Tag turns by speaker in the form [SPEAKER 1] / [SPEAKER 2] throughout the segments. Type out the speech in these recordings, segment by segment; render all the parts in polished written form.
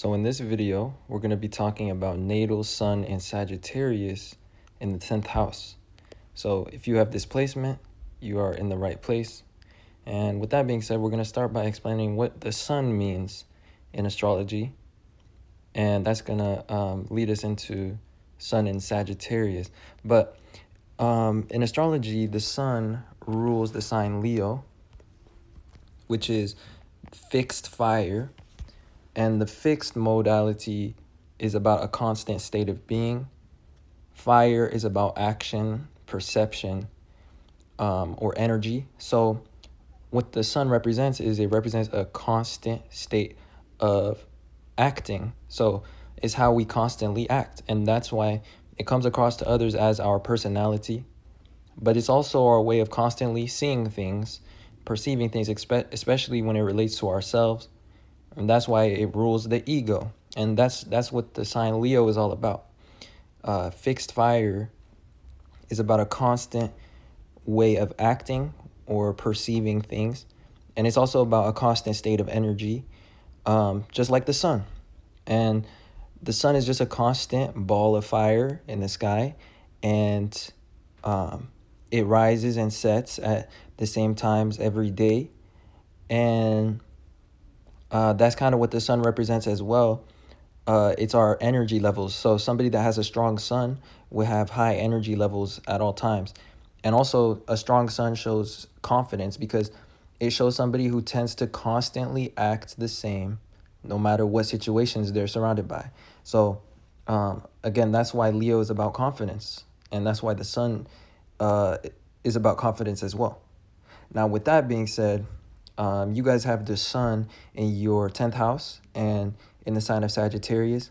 [SPEAKER 1] So in this video, we're going to be talking about natal sun and Sagittarius in the 10th house. So if you have this placement, you are in the right place. And with that being said, we're going to start by explaining what the sun means in astrology. And that's going to lead us into sun in Sagittarius. But in astrology, the sun rules the sign Leo, which is fixed fire. And the fixed modality is about a constant state of being. Fire is about action, perception, or energy. So what the sun represents is it represents a constant state of acting. So it's how we constantly act. And that's why it comes across to others as our personality. But it's also our way of constantly seeing things, perceiving things, especially when it relates to ourselves. And that's why it rules the ego. And that's what the sign Leo is all about. Fixed fire is about a constant way of acting or perceiving things. And it's also about a constant state of energy, just like the sun. And the sun is just a constant ball of fire in the sky. And it rises and sets at the same times every day. And that's kind of what the sun represents as well. It's our energy levels. So somebody that has a strong sun will have high energy levels at all times. And also a strong sun shows confidence because it shows somebody who tends to constantly act the same no matter what situations they're surrounded by. So again, that's why Leo is about confidence. And that's why the sun is about confidence as well. Now, with that being said, you guys have the sun in your 10th house and in the sign of Sagittarius.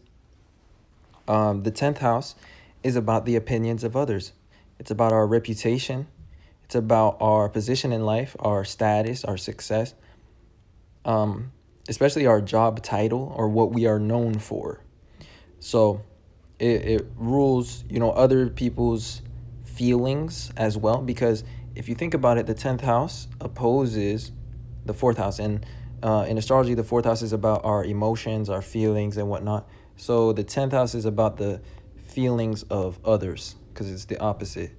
[SPEAKER 1] The 10th house is about the opinions of others. It's about our reputation. It's about our position in life, our status, our success, especially our job title or what we are known for. So it rules, other people's feelings as well, because if you think about it, the 10th house opposes the 4th house. And in astrology, the 4th house is about our emotions, our feelings, and whatnot. So the 10th house is about the feelings of others because it's the opposite.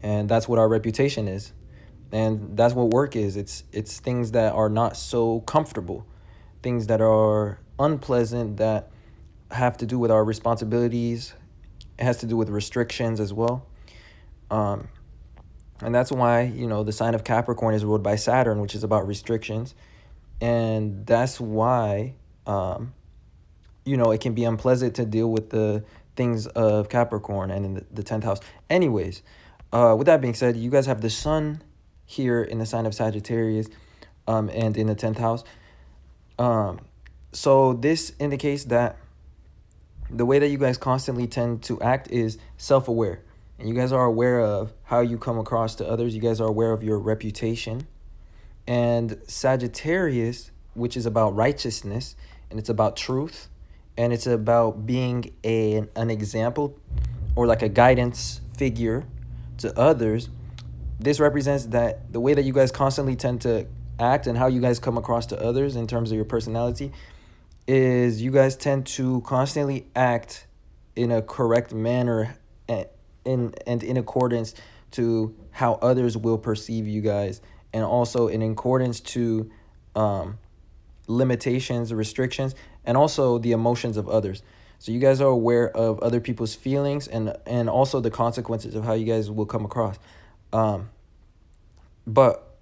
[SPEAKER 1] And that's what our reputation is. And that's what work is. It's things that are not so comfortable, things that are unpleasant, that have to do with our responsibilities. It has to do with restrictions as well. And that's why, the sign of Capricorn is ruled by Saturn, which is about restrictions. And that's why, it can be unpleasant to deal with the things of Capricorn and in the 10th house. Anyways, with that being said, you guys have the sun here in the sign of Sagittarius and in the 10th house. So this indicates that the way that you guys constantly tend to act is self-aware. And you guys are aware of how you come across to others. You guys are aware of your reputation. And Sagittarius, which is about righteousness, and it's about truth, and it's about being an example or like a guidance figure to others. This represents that the way that you guys constantly tend to act and how you guys come across to others in terms of your personality is you guys tend to constantly act in a correct manner and in accordance to how others will perceive you guys, and also in accordance to limitations, restrictions, and also the emotions of others. So you guys are aware of other people's feelings and also the consequences of how you guys will come across. But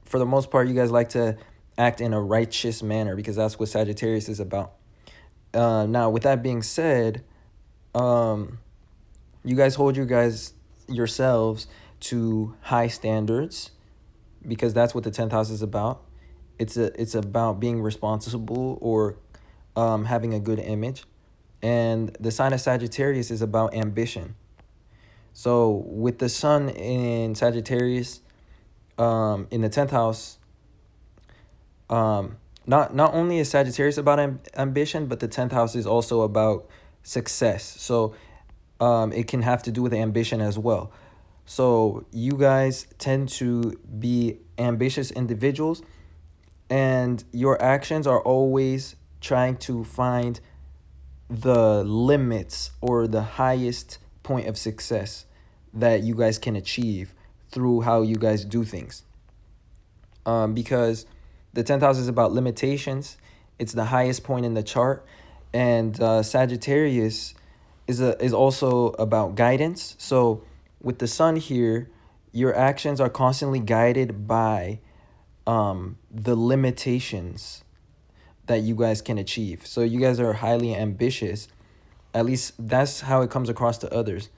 [SPEAKER 1] for the most part, you guys like to act in a righteous manner because that's what Sagittarius is about. Now, with that being said, you guys hold yourselves to high standards because that's what the 10th house is about. It's about being responsible or having a good image. And the sign of Sagittarius is about ambition. So with the sun in Sagittarius in the 10th house, not only is Sagittarius about ambition, but the 10th house is also about success. So it can have to do with ambition as well. So you guys tend to be ambitious individuals, and your actions are always trying to find the limits or the highest point of success that you guys can achieve through how you guys do things. Because the 10th house is about limitations. It's the highest point in the chart. And Sagittarius is also about guidance. So with the sun here, your actions are constantly guided by the limitations that you guys can achieve. So you guys are highly ambitious. At least that's how it comes across to others.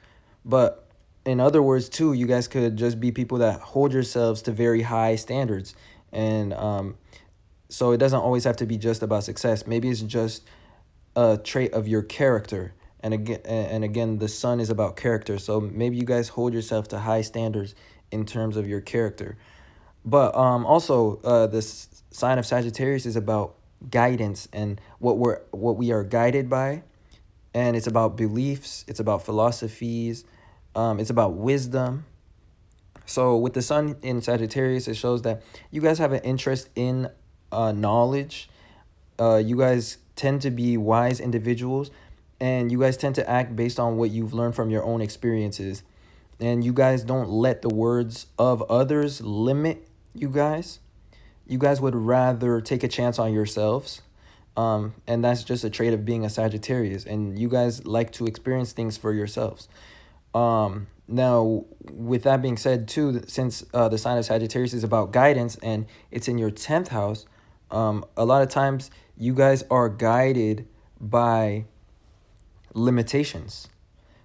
[SPEAKER 1] But in other words, too, you guys could just be people that hold yourselves to very high standards. And so it doesn't always have to be just about success. Maybe it's just a trait of your character. And again, the sun is about character. So maybe you guys hold yourself to high standards in terms of your character. But also, this sign of Sagittarius is about guidance and what we are guided by, and it's about beliefs, it's about philosophies, it's about wisdom. So with the sun in Sagittarius, it shows that you guys have an interest in knowledge. You guys tend to be wise individuals, and you guys tend to act based on what you've learned from your own experiences. And you guys don't let the words of others limit you guys. You guys would rather take a chance on yourselves. And that's just a trait of being a Sagittarius. And you guys like to experience things for yourselves. Now, with that being said, too, since the sign of Sagittarius is about guidance and it's in your 10th house, a lot of times you guys are guided by limitations.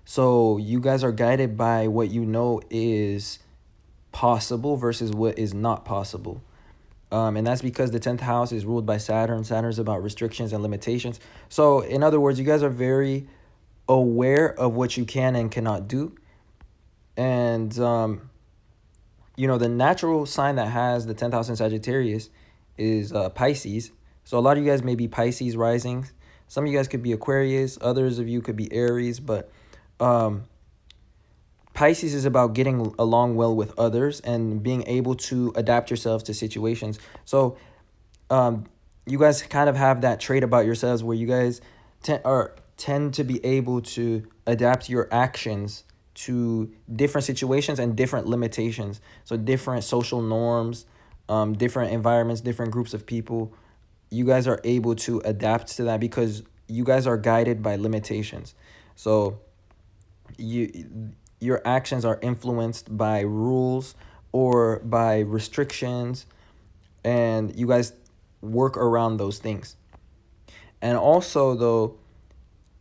[SPEAKER 1] So you guys are guided by what you know is possible versus what is not possible. And that's because the 10th house is ruled by Saturn. Saturn is about restrictions and limitations. So in other words, you guys are very aware of what you can and cannot do. And, the natural sign that has the 10th house in Sagittarius is Pisces. So a lot of you guys may be Pisces rising. Some of you guys could be Aquarius. Others of you could be Aries. But Pisces is about getting along well with others and being able to adapt yourselves to situations. So you guys kind of have that trait about yourselves where you guys tend to be able to adapt your actions to different situations and different limitations. So different social norms, different environments, different groups of people. You guys are able to adapt to that because you guys are guided by limitations. So your actions are influenced by rules or by restrictions, and you guys work around those things. And also, though,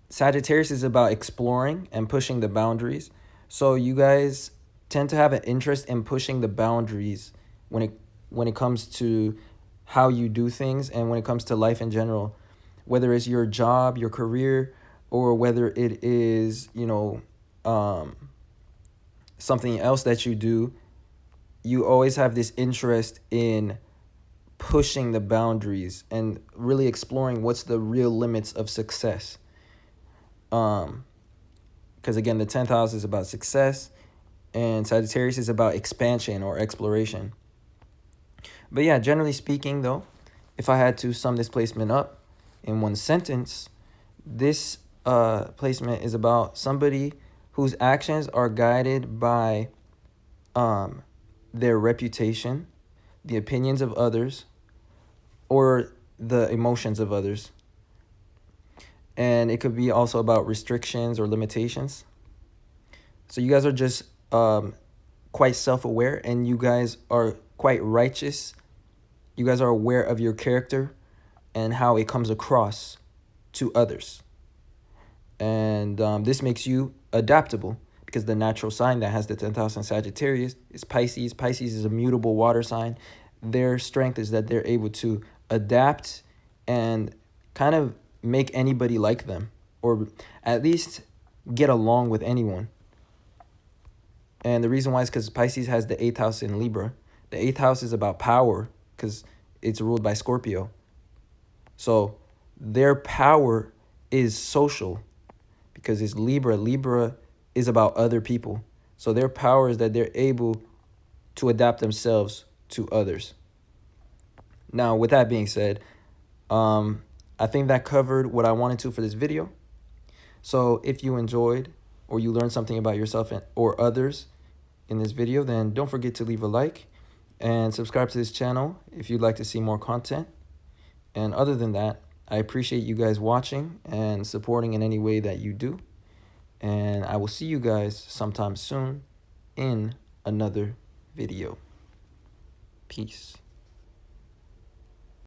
[SPEAKER 1] Sagittarius is about exploring and pushing the boundaries. So you guys tend to have an interest in pushing the boundaries when it comes to how you do things and when it comes to life in general, whether it's your job, your career, or whether it is, something else that you do. You always have this interest in pushing the boundaries and really exploring what's the real limits of success. Because again, the 10th house is about success and Sagittarius is about expansion or exploration. But yeah, generally speaking, though, if I had to sum this placement up in one sentence, this placement is about somebody whose actions are guided by their reputation, the opinions of others, or the emotions of others. And it could be also about restrictions or limitations. So you guys are just quite self-aware, and you guys are quite righteous. You guys are aware of your character and how it comes across to others. And this makes you adaptable because the natural sign that has the 10th house in Sagittarius is Pisces. Pisces is a mutable water sign. Their strength is that they're able to adapt and kind of make anybody like them, or at least get along with anyone. And the reason why is because Pisces has the 8th house in Libra. The 8th house is about power because it's ruled by Scorpio. So their power is social because it's Libra. Libra is about other people. So their power is that they're able to adapt themselves to others. Now, with that being said, I think that covered what I wanted to for this video. So if you enjoyed or you learned something about yourself or others in this video, then don't forget to leave a like and subscribe to this channel if you'd like to see more content. And other than that, I appreciate you guys watching and supporting in any way that you do. And I will see you guys sometime soon in another video. Peace.